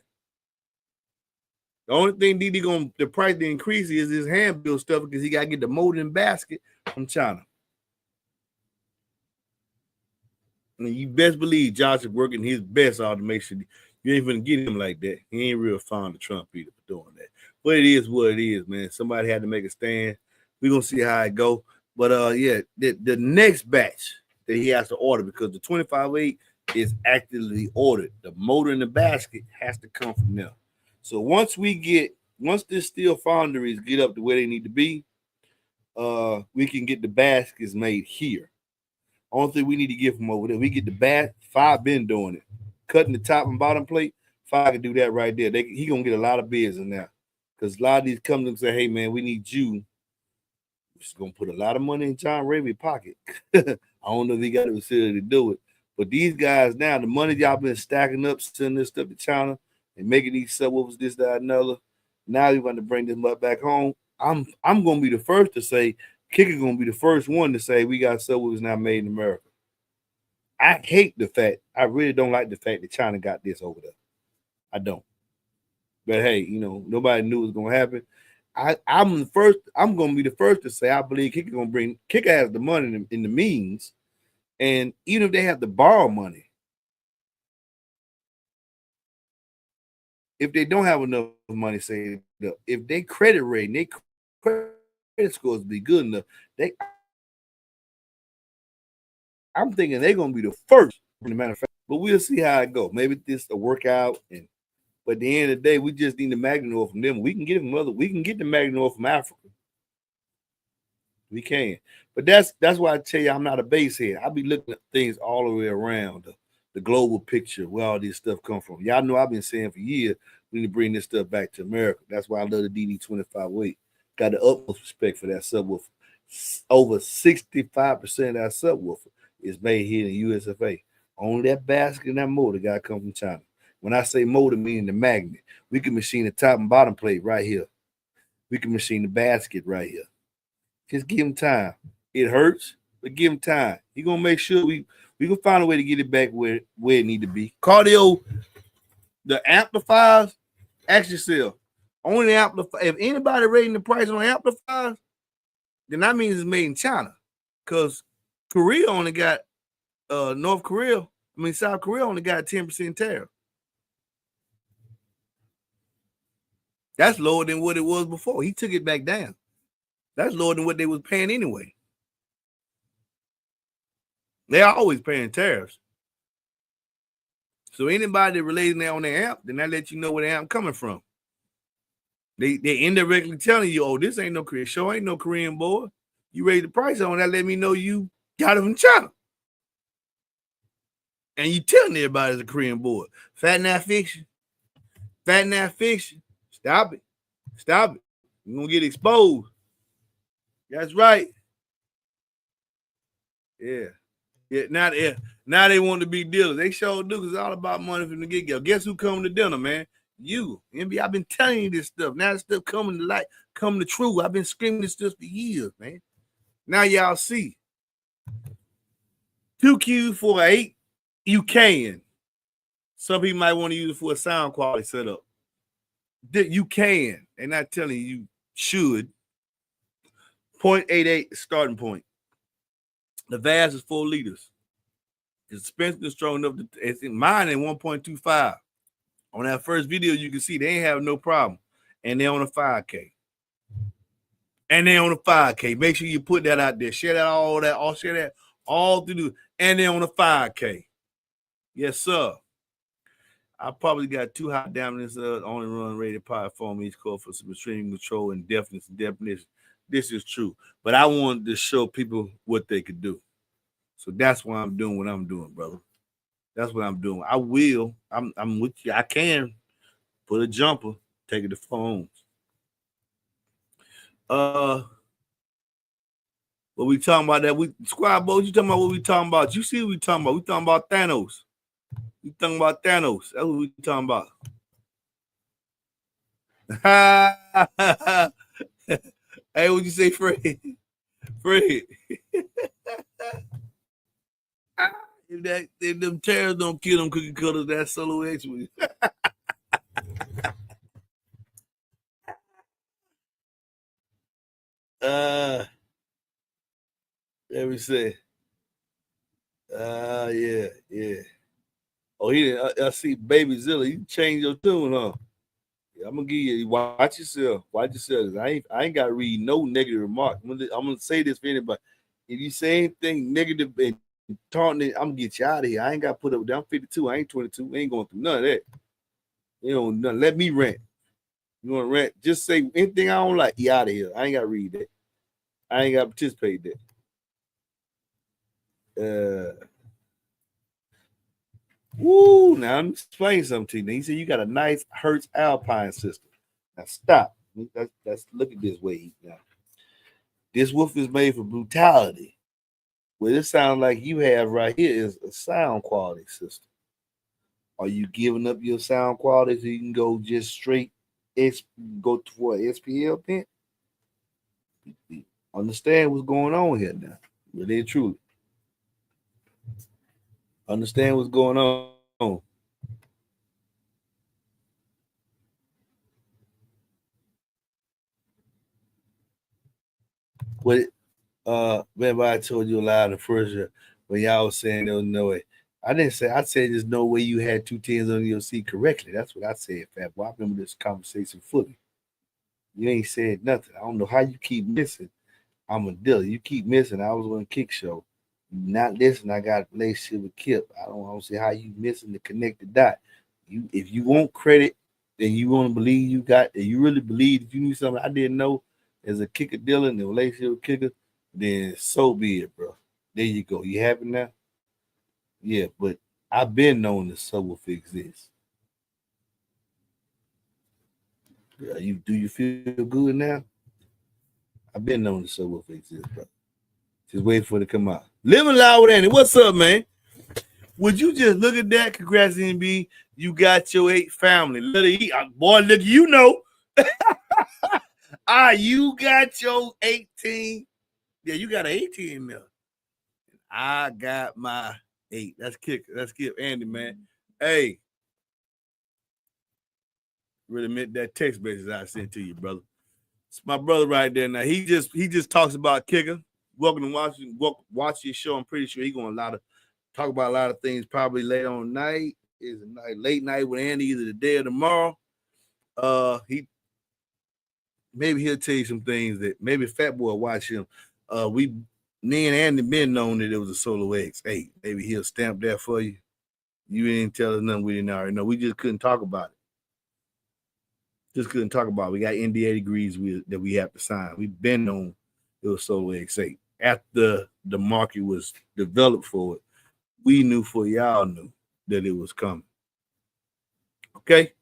The only thing the price to increase is his hand built stuff because he got to get the molding basket from China. And you best believe Josh is working his best out to make sure you ain't gonna get him like that. He ain't real fond of Trump either for doing that. But it is what it is, man. Somebody had to make a stand. We're gonna see how it go. But yeah, the next batch that he has to order, because the 25.8 is actively ordered. The motor in the basket has to come from them. So once this steel foundries get up to where they need to be, we can get the baskets made here. Only thing we need to get from over there, we get the bat. Five been doing it, cutting the top and bottom plate. Five can do that right there. He gonna get a lot of bids in there, because a lot of these companies say, "Hey man, we need you." It's gonna put a lot of money in John Raby's pocket. I don't know if he got the facility to do it, but these guys now, the money y'all been stacking up, sending this stuff to China and making these subwoofers, this, that, another. Now you want to bring this back home. I'm gonna be the first to say. Kicker gonna be the first one to say we got subwoofers now made in America. I hate the fact. I really don't like the fact that China got this over there. I don't. But hey, nobody knew it was gonna happen. I'm the first. I'm gonna be the first to say I believe Kicker has the money in the means, and even if they have to borrow money, if they don't have enough money saved up, if they credit rating, they credit scores be good enough, I'm thinking they're gonna be the first. As a matter of fact, but we'll see how it go. Maybe this will work out, but at the end of the day, we just need the magnet oil from them. We can get it from we can get the magnet oil from Africa. We can, but that's why I tell you I'm not a base head. I be looking at things all the way around the global picture where all this stuff come from. Y'all know I've been saying for years we need to bring this stuff back to America. That's why I love the DD25 Got the utmost respect for that subwoofer. Over 65% of that subwoofer is made here in the USFA. Only that basket and that motor got to come from China. When I say motor, meaning the magnet. We can machine the top and bottom plate right here. We can machine the basket right here. Just give him time. It hurts, but give him time. He's gonna make sure we can find a way to get it back where it need to be. Cardio, the amplifiers, ask yourself, only the amplifier. If anybody raising the price on amplifiers, then that means it's made in China. Because Korea only got South Korea only got 10% tariff. That's lower than what it was before. He took it back down. That's lower than what they was paying anyway. They're always paying tariffs. So anybody relating that on their amp, then that let you know where the amp coming from. They indirectly telling you, oh, this ain't no Korean show, ain't no Korean boy. You raise the price on that, let me know you got it from China. And you telling everybody it's a Korean boy. Fat Nat Fiction. Fat Nat Fiction. Stop it. Stop it. You're gonna get exposed. That's right. Yeah. Now they want to be dealers. They sure do, because it's all about money from the get-go. Guess who coming to dinner, man? You. MB, I've been telling you this stuff. Now this stuff coming to light, coming to true. I've been screaming this stuff for years, man. Now y'all see. 2Q for 8, you can. Some people might want to use it for a sound quality setup. You can. They're not telling you should. 0.88 starting point. The VAS is 4 liters. The suspension is strong enough. It's in mine at 1.25. On that first video, you can see they ain't have no problem. And they're on a 5K. Make sure you put that out there. Share that all through. And they're on a 5K. Yes, sir. I probably got 2 high diamonds only run rated power form each core for some extreme control and deafness and definition. This is true. But I wanted to show people what they could do. So that's why I'm doing what I'm doing, brother. That's what I'm doing. I'm with you. I can put a jumper, take it to phones. What we talking about that? Squad boys, you talking about what we talking about? You see what we talking about? We talking about Thanos. We talking about Thanos. That's what we talking about. Hey, what'd you say, Fred? Fred. If them terrorists don't kill them cookie cutters, that's SoloX. me see. Yeah. Oh, he didn't. I see Baby Zilla. You changed your tune, huh? Yeah, I'm gonna give you. Watch yourself. Watch yourself. I ain't got to read no negative remark. I'm gonna say this for anybody. If you say anything negative and taunting, I'm gonna get you out of here. I ain't got to put up. I'm 52. I ain't 22. I ain't going through none of that. You know, none. Let me rant. You want to rant? Just say anything I don't like. You out of here. I ain't got to read that. I ain't got to participate in that. Woo! Now I'm explaining something to you. Now, he said you got a nice Hertz Alpine system. Now stop. Let's look at this way now. This woof is made for brutality. What it sounds like you have right here is a sound quality system. Are you giving up your sound quality so you can go just straight go for an SPL pen? Understand what's going on here now. Really and truly. Understand what's going on. What remember I told you a lot in the first year when y'all was saying there was no way. I didn't say, I said there's no way you had 2 10s on your seat correctly. That's what I said, Fat Boy. I remember this conversation fully. You ain't said nothing. I don't know how you keep missing. I'm a dealer. You keep missing. I was on a Kick show. Not listening. I got a relationship with Kip. I don't see how you missing the connected dot. You, if you want credit, then you want to believe you got, and you really believe that you knew something I didn't know as a kicker dealer in the relationship with Kicker, then so be it, bro. There you go. You happy now? Yeah, but I've been known the subwoofer exists. Yeah, do you feel good now? I've been known the subwoofer exists, bro. Just wait for it to come out. Living loud with Andy. What's up, man? Would you just look at that? Congrats, NB. You got your 8 family. Let it eat. Boy, look, you know. You got your 18. Yeah, you got an 18 mil. I got my 8. That's kicker. That's give Andy, man. Hey, really meant that text message I sent to you, brother. It's my brother right there. Now he just talks about kicker. Welcome to watch your show. I'm pretty sure he's going to talk about a lot of things probably later on night. Is a night, late night with Andy, either today or tomorrow. Maybe he'll tell you some things that maybe Fat Boy watch him. Me and Andy been known that it was a SoloX 8. Maybe he'll stamp that for you. You didn't tell us nothing we didn't already know. We just couldn't talk about it. Just couldn't talk about it. We got NDA degrees that we have to sign. We've been known it was SoloX 8. After the market was developed for it, we knew for y'all knew that it was coming. Okay?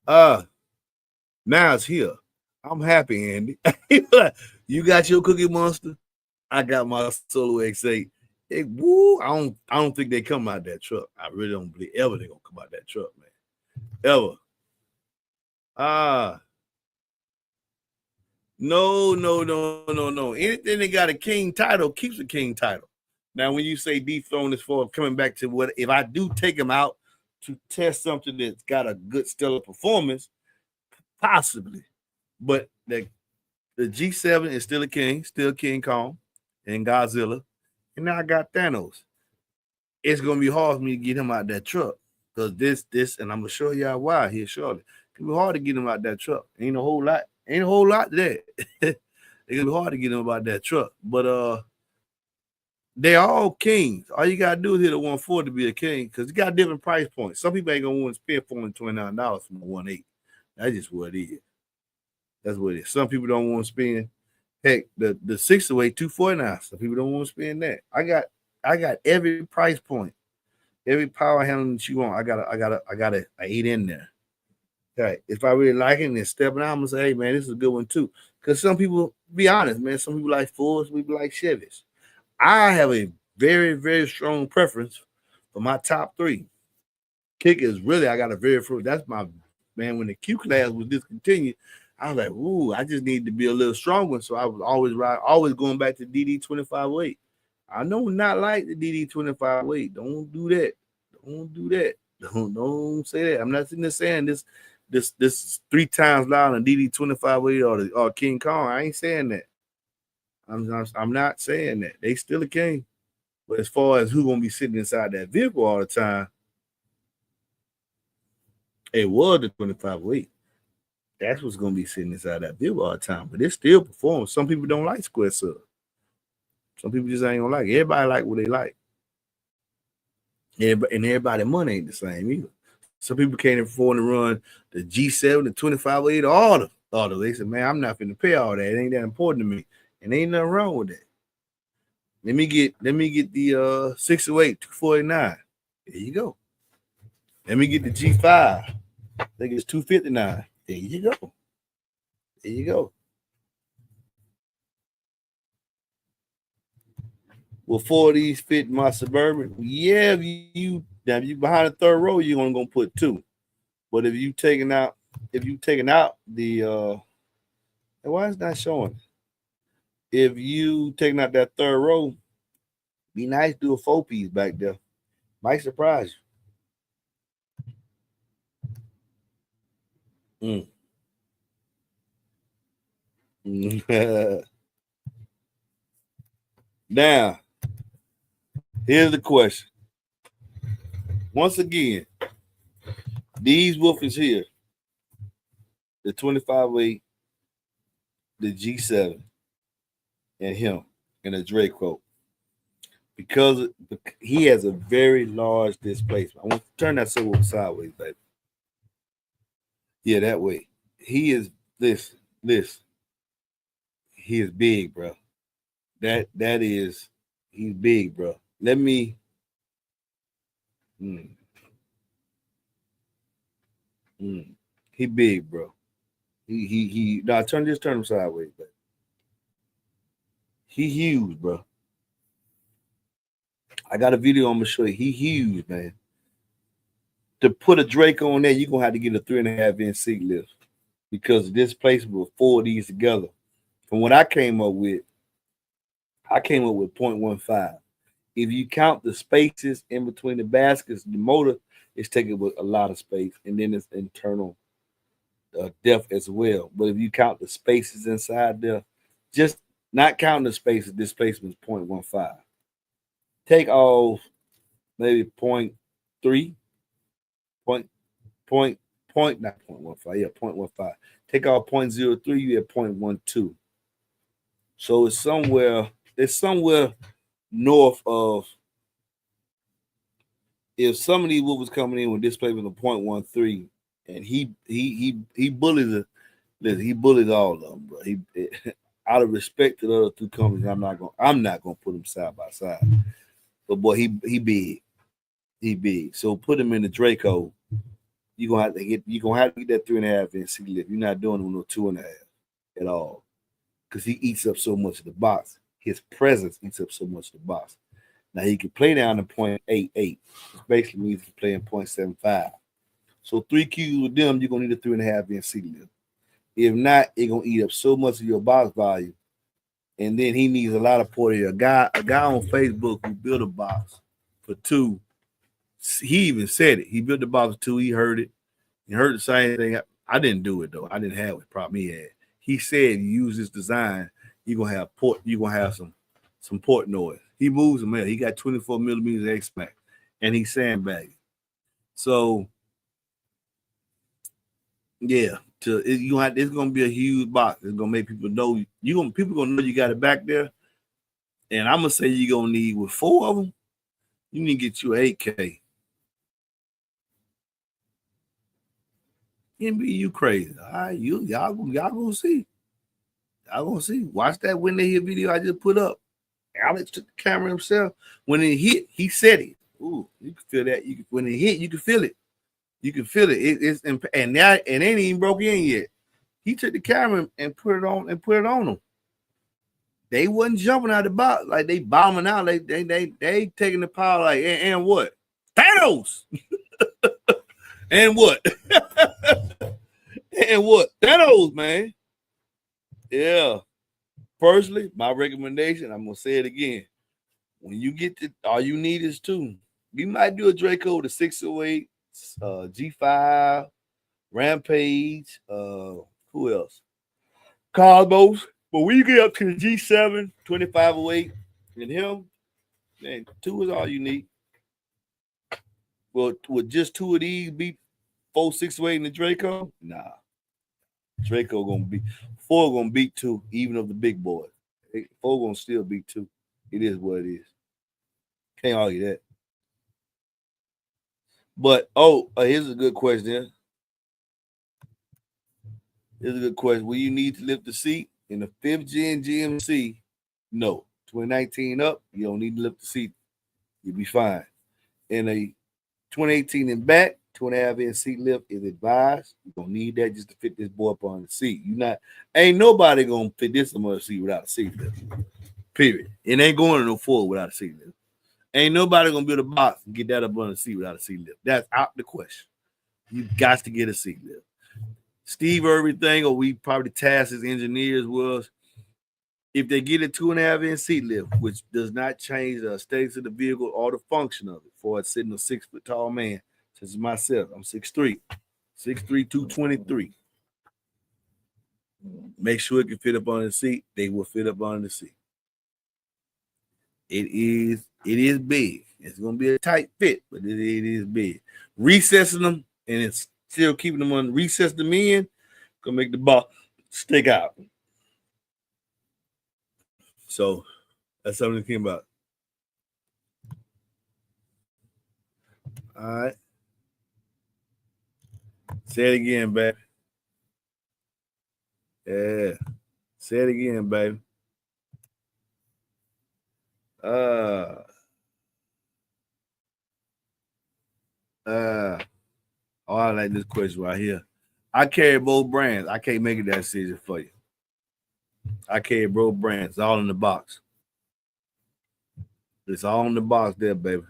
Now it's here. I'm happy, Andy. You got your Cookie Monster. I got my SoloX 8. Woo! I don't think they come out that truck. I really don't believe ever they're gonna come out that truck, man. Ever. No. Anything that got a king title keeps a king title. Now, when you say dethrone is for coming back to what, if I do take him out to test something that's got a good stellar performance, possibly. But the G7 is still a king, still King Kong and Godzilla. And now I got Thanos. It's gonna be hard for me to get him out that truck. Because this, and I'm gonna show y'all why here shortly. It's gonna be hard to get him out that truck. Ain't a whole lot there. It's gonna be hard to get him out that truck. But they're all kings. All you gotta do is hit a 140 to be a king, because you got different price points. Some people ain't gonna want to spend $429 from a 1.8. That's just what it is. That's what it is. Some people don't want to spend, heck, the 608 $249. Some people don't want to spend that. I got every price point, every power handle that you want. I got a 8 in there. Okay. If I really like it and then stepping out, I'm gonna say, hey man, this is a good one too. Because some people, be honest, man, some people like Fords, some people like Chevys. I have a very, very strong preference for my top 3. Kicker is really, I got a very first. That's my man. When the Q class was discontinued, I was like, ooh, I just need to be a little stronger. So I was always going back to DD2508. I know not like the DD2508. Don't do that. Don't say that. I'm not sitting there saying this is 3 times louder than DD2508 or King Kong. I ain't saying that. I'm not saying that. They still a king. But as far as who's gonna be sitting inside that vehicle all the time, it was the 2508. That's what's gonna be sitting inside that vehicle all the time. But it still performs. Some people don't like square sub. Some people just ain't gonna like it. Everybody like what they like. And everybody money ain't the same either. Some people can't afford to run the G7, the 2508, all the. They said, man, I'm not finna pay all that. It ain't that important to me. And ain't nothing wrong with that. Let me get the 608, 249. There you go. Let me get the G5. I think it's 259. There you go. There you go. Will 4 of these fit my Suburban? Yeah, if you behind the third row, you're only gonna put 2. But if you taking out the why is not showing? If you taking out that third row, be nice, do a 4-piece back there. Might surprise you. Now, here's the question. Once again, these woofers here, the 2508, the G7, and him, and the Draco, because he has a very large displacement. I want to turn that silver sideways, baby. Yeah, that way. He is this. He is big, bro. He's big, bro. Let me. He big, bro. He. Now turn him sideways, baby. He huge, bro. I got a video I'm gonna show you. He huge, man. To put a Draco on there, you're gonna have to get a 3.5-inch seat lift because this placement with 4 of these together. From what I came up with 0.15. If you count the spaces in between the baskets, the motor is taking with a lot of space, and then it's internal depth as well. But if you count the spaces inside there, just not counting the spaces, displacement is 0.15. Take off maybe 0.3, not 0.15, yeah, 0.15. Take off 0.03, you have 0.12. So it's somewhere north of, if some of these woofers coming in with displacement of 0.13, and he bullies it. Listen, he bullies all of them, bro. Out of respect to the other 2 companies, I'm not gonna put them side by side. But boy, he big. He big. So put him in the Draco. You're gonna have to get that 3.5-inch seat lift. You're not doing it with no 2.5 at all. Because he eats up so much of the box. His presence eats up so much of the box. Now he can play down to 0.88, which basically means he can play in 0.75. So 3 Qs with them, you're gonna need a 3.5-inch seat lift. If not, it's gonna eat up so much of your box volume. And then he needs a lot of port. A guy on Facebook who built a box for 2. He even said it. He built the box for 2. He heard it. He heard the same thing. I didn't do it though. I didn't have it. Problem he had. He said, use this design, you're gonna have port. You're gonna have some port noise. He moves them in. He got 24 millimeters X-Max, and he's sandbagging. So yeah, it's gonna be a huge box. It's gonna make people know people gonna know you got it back there. And I'm gonna say you're gonna need, with 4 of them, you need to get you an 8K. You crazy. All right, y'all gonna see. Y'all gonna see. Watch that when they hit video I just put up. Alex took the camera himself. When it hit, he said it. Ooh, you can feel that. When it hit, you can feel it. You can feel it. And now it ain't even broke in yet. He took the camera and put it on them. They wasn't jumping out of the box like they bombing out. They taking the power like, and what? Thanos. And what? And what? Thanos, man. Yeah. Personally, my recommendation, I'm gonna say it again. When you get to, all you need is 2. You might do a Draco with a 608, G5, Rampage, who else? Cosmos. But when you get up to the G7, 2508, and him, man, 2 is all you need. Well, with just 2 of these beat 468 and the Draco? Nah. Draco gonna beat 4 gonna beat 2, even of the big boy. 4 gonna still beat 2. It is what it is. Can't argue that. But here's a good question. Here's a good question. Will you need to lift the seat in the 5th gen GMC? No. 2019 up, you don't need to lift the seat. You'll be fine. In a 2018 and back, 2.5 inch seat lift is advised. You don't need that just to fit this boy up on the seat. Ain't nobody gonna fit this on the seat without a seat lift. Period. It ain't going to no 4 without a seat lift. Ain't nobody gonna build a box and get that up on the seat without a seat lift. That's out the question. You got to get a seat lift. Steve everything, or we probably tasked as engineers was, if they get a 2.5 inch seat lift, which does not change the aesthetics of the vehicle or the function of it, for it sitting a 6 foot tall man, such as myself, I'm 6'3", 223. Make sure it can fit up on the seat. They will fit up on the seat. It is big. It's gonna be a tight fit, but it is big. Recessing them and it's still keeping them on. Recess them in, gonna make the ball stick out. So that's something to think about. All right. Say it again, baby. Yeah. Say it again, baby. I like this question right here. I carry both brands. I can't make it that decision for you. I carry both brands. It's all in the box. It's all in the box there, baby.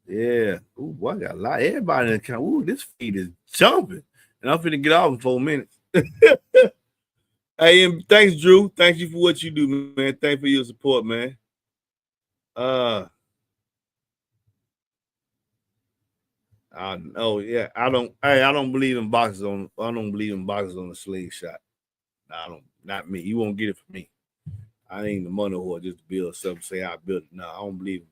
Yeah. Ooh, boy, I got a lot. Everybody in the account. Ooh, this feed is jumping. And I'm finna get off in 4 minutes. Hey, and thanks, Drew. Thank you for what you do, man. Thanks for your support, man. Yeah. I don't believe in boxes on the slingshot. Not me. You won't get it from me. I ain't the money whore just to build something, say I built it. No, I don't believe it.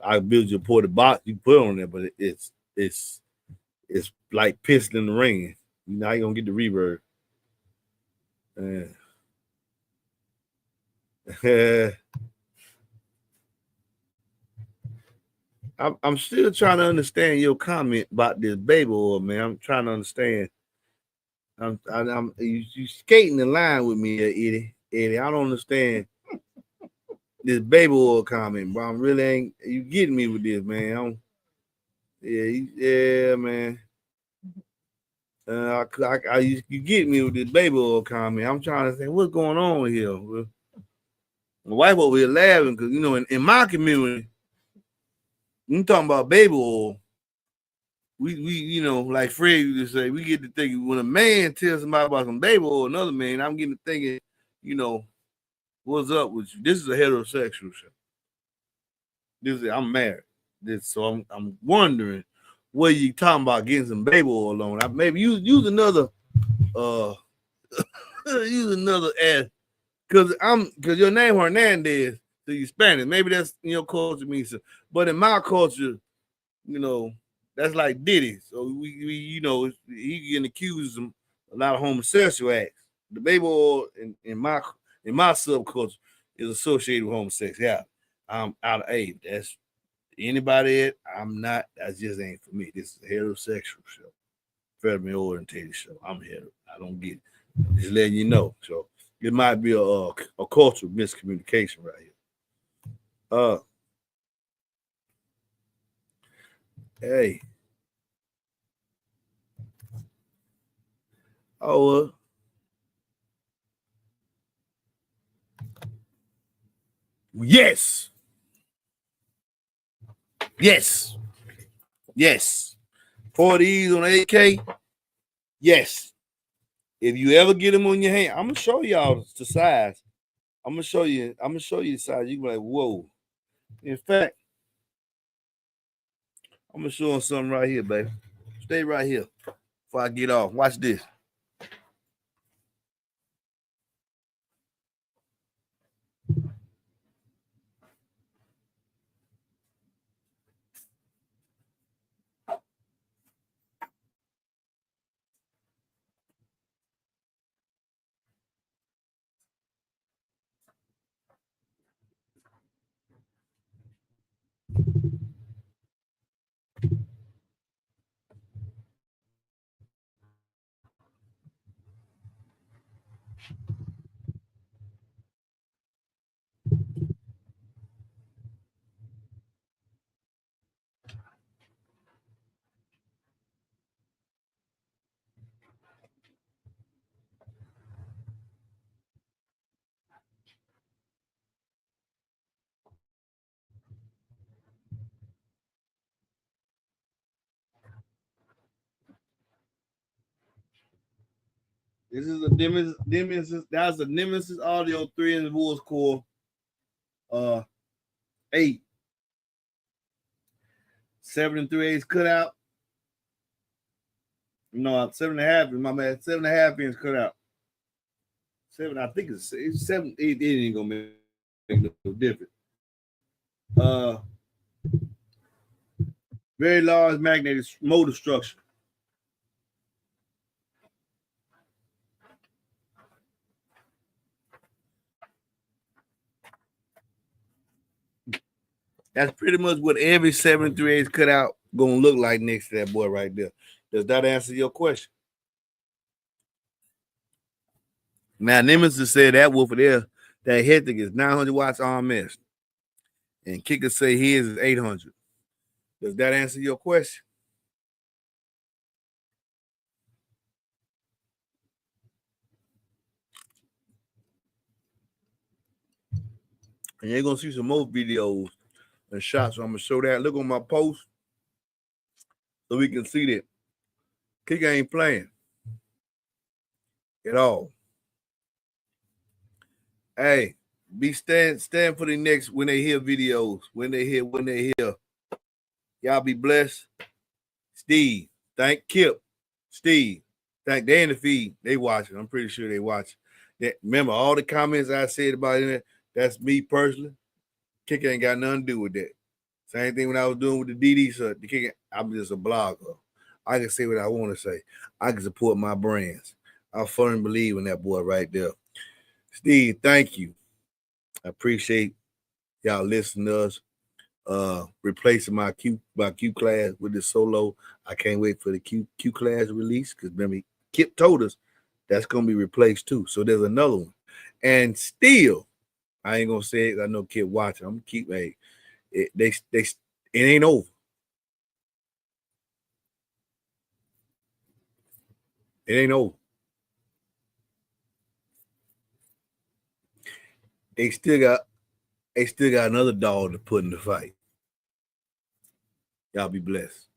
I build you a ported box, you put it on there, but it's like piston in the ring. You know, you gonna get the reverb. I'm still trying to understand your comment about this baby oil, man. I'm trying to understand. You skating the line with me, Eddie. I don't understand this baby oil comment, bro. I'm really ain't you getting me with this, man. Yeah, man. You get me with this baby oil comment. I'm trying to think what's going on here. My wife over here laughing because in my community, you talking about baby oil. We like Fred used to say, we get to thinking when a man tells somebody about some baby oil, another man, I'm getting to thinking, what's up with you? This is a heterosexual show. I'm married. So I'm wondering what you talking about getting some baby oil on. Maybe use another ad because your name Hernandez, so you Spanish. Maybe that's in your culture means, but in my culture, that's like Diddy. So we he getting accused of a lot of homosexual acts. The baby oil in my subculture is associated with homosexuality. I'm out of age. That's anybody. I'm not. That just ain't for me. This is a heterosexual show, family oriented show. I'm hetero. I don't get it. I'm just letting you know. So it might be a cultural miscommunication right here. Hey. Yes. Pour these on AK. Yes. If you ever get them on your hand, I'm gonna show y'all the size. I'm gonna show you the size. You can be like, whoa. In fact, I'm gonna show them something right here, baby. Stay right here before I get off. Watch this. This is a Nemesis. That's a Nemesis Audio 3 in the Wolves Core 8. 7 3/8 cutout. No, 7.5 is my man. 7.5 inch cutout. 7, I think it's 7. It ain't gonna make no difference. Very large magnetic motor structure. That's pretty much what every 7 3/8 cutout gonna look like next to that boy right there. Does that answer your question? Now, Nemesis said that woofer there, that Hectic is 900 watts RMS. And Kicker say his is 800. Does that answer your question? And you're going to see some more videos and shots. So I'm going to show that. Look on my post so we can see that Kicker ain't playing at all. Hey, be stand for the next when they hear videos. When they hear. Y'all be blessed. Steve, thank Kip. Steve, thank they in the feed. They watching. I'm pretty sure they watch. Remember all the comments I said about it. That's me personally. Kicker ain't got nothing to do with that. Same thing when I was doing with the DD. So the Kicker, I'm just a blogger. I can say what I want to say. I can support my brands. I firmly believe in that boy right there. Steve, thank you. I appreciate y'all listening to us. Replacing my Q class with the solo. I can't wait for the Q class release because remember Kip told us that's gonna be replaced too. So there's another one, and still I ain't gonna say it. I know Kip watching. I'm gonna keep it ain't over. It ain't over. They still got another dog to put in the fight. Y'all be blessed.